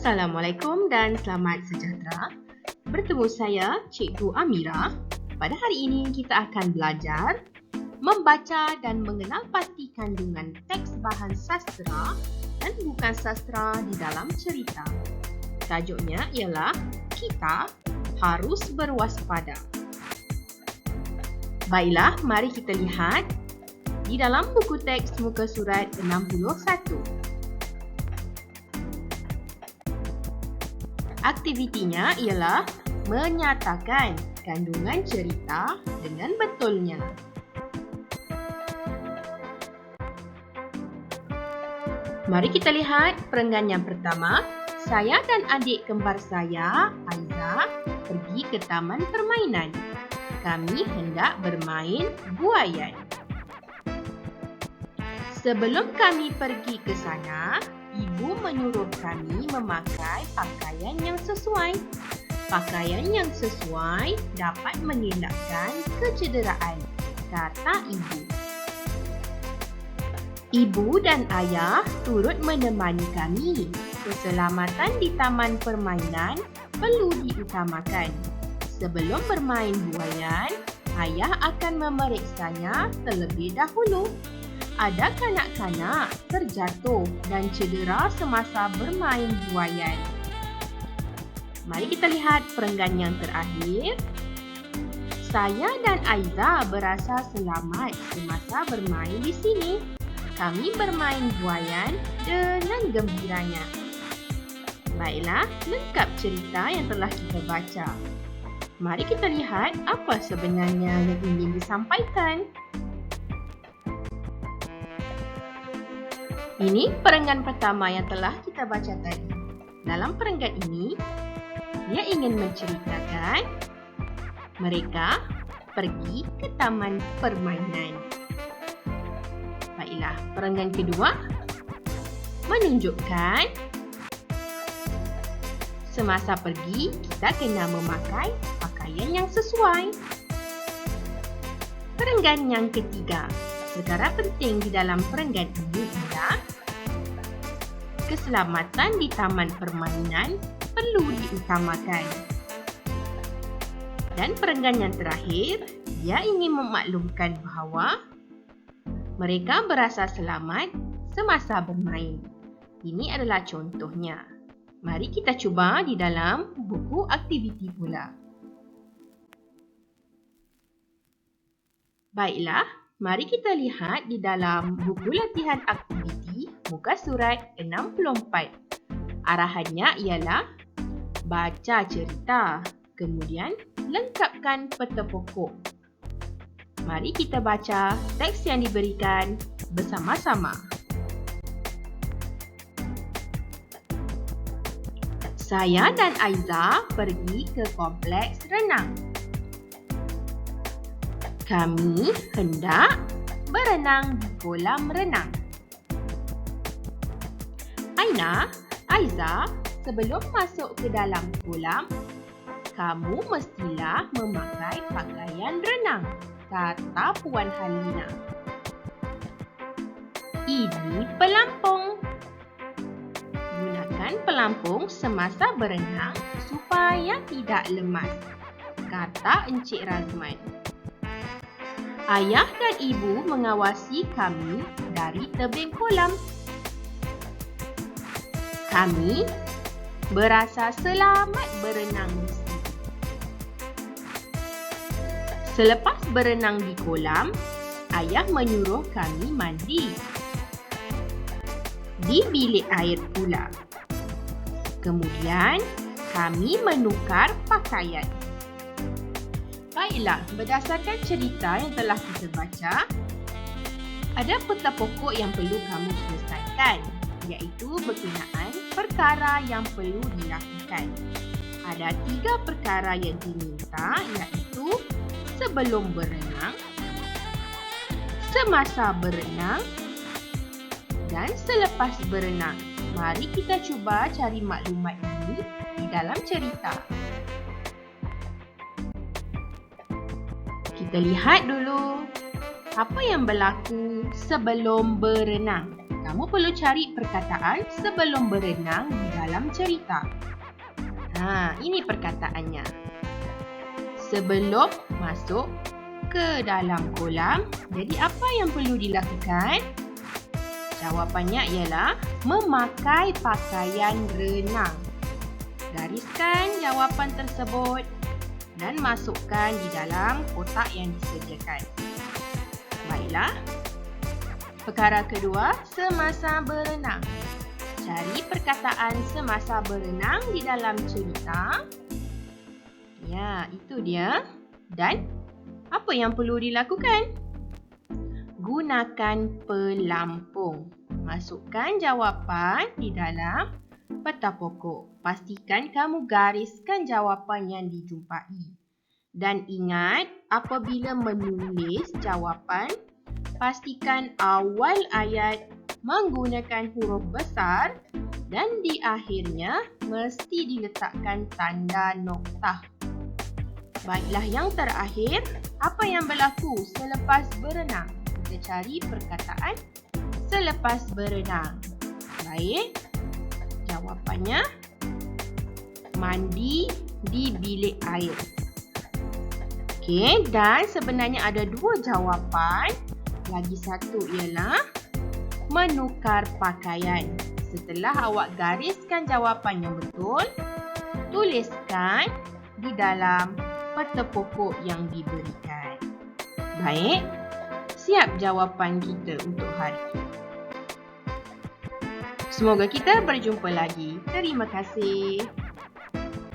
Assalamualaikum dan selamat sejahtera. Bertemu saya, Cikgu Amira. Pada hari ini kita akan belajar membaca dan mengenal pasti kandungan teks bahan sastera dan bukan sastera di dalam cerita. Tajuknya ialah Kita Harus Berwaspada. Baiklah, mari kita lihat di dalam buku teks muka surat 61. Aktivitinya ialah menyatakan kandungan cerita dengan betulnya. Mari kita lihat perenggan yang pertama. Saya dan adik kembar saya, Aiza, pergi ke taman permainan. Kami hendak bermain buaian. Sebelum kami pergi ke sana, ibu menyuruh kami memakai pakaian yang sesuai. Pakaian yang sesuai dapat mengelakkan kecederaan, kata ibu. Ibu dan ayah turut menemani kami. Keselamatan di taman permainan perlu diutamakan. Sebelum bermain buaian, ayah akan memeriksanya terlebih dahulu. Ada kanak-kanak terjatuh dan cedera semasa bermain buaian. Mari kita lihat perenggan yang terakhir. Saya dan Aiza berasa selamat semasa bermain di sini. Kami bermain buaian dengan gembiranya. Baiklah, lengkap cerita yang telah kita baca. Mari kita lihat apa sebenarnya yang ingin disampaikan. Ini perenggan pertama yang telah kita baca tadi. Dalam perenggan ini, dia ingin menceritakan mereka pergi ke taman permainan. Baiklah, perenggan kedua menunjukkan semasa pergi kita kena memakai pakaian yang sesuai. Perenggan yang ketiga, perkara penting di dalam perenggan ini ialah keselamatan di taman permainan perlu diutamakan. Dan perenggan yang terakhir, dia ingin memaklumkan bahawa mereka berasa selamat semasa bermain. Ini adalah contohnya. Mari kita cuba di dalam buku aktiviti pula. Baiklah, mari kita lihat di dalam buku latihan aktiviti muka surat 64. Arahannya ialah baca cerita, kemudian lengkapkan peta pokok. Mari kita baca teks yang diberikan bersama-sama. Saya dan Aiza pergi ke kompleks renang. Kami hendak berenang di kolam renang. Aina, Aiza, sebelum masuk ke dalam kolam, kamu mestilah memakai pakaian renang, kata Puan Halina. Ini pelampung. Gunakan pelampung semasa berenang supaya tidak lemas, kata Encik Razman. Ayah dan ibu mengawasi kami dari tebing kolam. Kami berasa selamat berenang di sini. Selepas berenang di kolam, ayah menyuruh kami mandi di bilik air pula. Kemudian, kami menukar pakaian. Baiklah, berdasarkan cerita yang telah kita baca, ada peta pokok yang perlu kamu selesaikan, iaitu berkenaan perkara yang perlu dilakukan. Ada 3 perkara yang diminta, iaitu sebelum berenang, semasa berenang dan selepas berenang. Mari kita cuba cari maklumat ini di dalam cerita. Kita lihat dulu apa yang berlaku sebelum berenang. Kamu perlu cari perkataan sebelum berenang di dalam cerita. Ini perkataannya. Sebelum masuk ke dalam kolam, jadi apa yang perlu dilakukan? Jawapannya ialah memakai pakaian renang. Gariskan jawapan tersebut dan masukkan di dalam kotak yang disediakan. Baiklah. Perkara kedua, semasa berenang. Cari perkataan semasa berenang di dalam cerita. Ya, itu dia. Dan apa yang perlu dilakukan? Gunakan pelampung. Masukkan jawapan di dalam peta pokok. Pastikan kamu gariskan jawapan yang dijumpai. Dan ingat, apabila menulis jawapan, pastikan awal ayat menggunakan huruf besar dan di akhirnya mesti diletakkan tanda noktah. Baiklah, yang terakhir, apa yang berlaku selepas berenang? Kita cari perkataan selepas berenang. Baik, jawapannya mandi di bilik air. Okey, dan sebenarnya ada dua jawapan. Lagi satu ialah menukar pakaian. Setelah awak gariskan jawapan yang betul, tuliskan di dalam peta pokok yang diberikan. Baik, siap jawapan kita untuk hari ini. Semoga kita berjumpa lagi. Terima kasih.